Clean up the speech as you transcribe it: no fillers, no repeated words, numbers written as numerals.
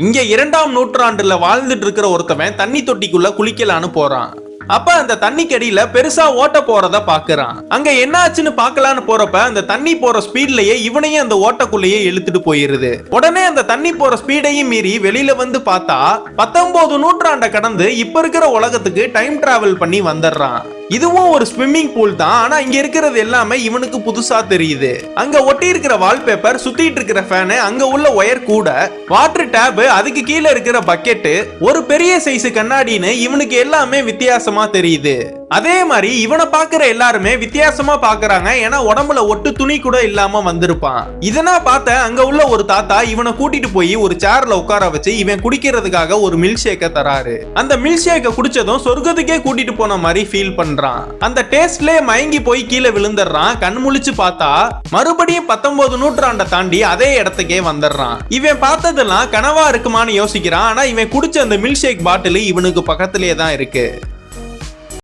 இங்க 2ஆம் நூற்றாண்டுல வாழ்ந்துட்டு இருக்கிற ஒருத்தவன் தண்ணி தொட்டிக்குள்ள குளிக்கலான்னு போறான். அப்ப அந்த தண்ணிக்கு அடியில பெருசா ஓட்ட போறத பாக்குறான். அங்க என்ன ஆச்சுன்னு பாக்கலான்னு போறப்ப அந்த தண்ணி போற ஸ்பீட்லயே இவனையும் அந்த ஓட்டக்குள்ளேயே இழுத்துட்டு போயிருது. உடனே அந்த தண்ணி போற ஸ்பீடையும் மீறி வெளியில வந்து பார்த்தா 19 நூற்றாண்டை கடந்து இப்ப இருக்கிற உலகத்துக்கு டைம் டிராவல் பண்ணி வந்துடுறான். இதுவும் ஒரு ஸ்விம்மிங் பூல் தான். ஆனா இங்க இருக்கிறது எல்லாமே இவனுக்கு புதுசா தெரியுது. அங்க ஒட்டி இருக்கிற வால்பேப்பர், சுத்திட்டு இருக்கிற ஃபேனு, அங்க உள்ள ஒயர் கூட, வாட்டர் டேப், அதுக்கு கீழே இருக்கிற பக்கெட், ஒரு பெரிய சைஸ் கண்ணாடின்னு இவனுக்கு எல்லாமே வித்தியாசமா தெரியுது. அதே மாதிரி இவனை பாக்குற எல்லாருமே வித்தியாசமா பாக்குறாங்க. ஏன்னா உடம்புல ஒட்டு துணி கூட இல்லாம வந்திருப்பான். இதனா பார்த்த அங்க உள்ள ஒரு தாத்தா இவனை கூட்டிட்டு போய் ஒரு சேர்ல உட்கார வச்சு இவன் குடிக்கிறதுக்காக ஒரு மில்க் ஷேக்க தராரு. அந்த மில்க் ஷேக்க குடிச்சதும் சொர்க்கத்துக்கே கூட்டிட்டு போன மாதிரி ஃபீல் பண்றான். அந்த டேஸ்ட்லயே மயங்கி போய் கீழே விழுந்துடுறான். கண் முழிச்சு பார்த்தா மறுபடியும் 19 நூற்றாண்டை தாண்டி அதே இடத்துக்கே வந்துடுறான். இவன் பார்த்ததெல்லாம் கனவா இருக்குமான்னு யோசிக்கிறான். ஆனா இவன் குடிச்ச அந்த மில்க் ஷேக் பாட்டில் இவனுக்கு பக்கத்திலே தான் இருக்கு.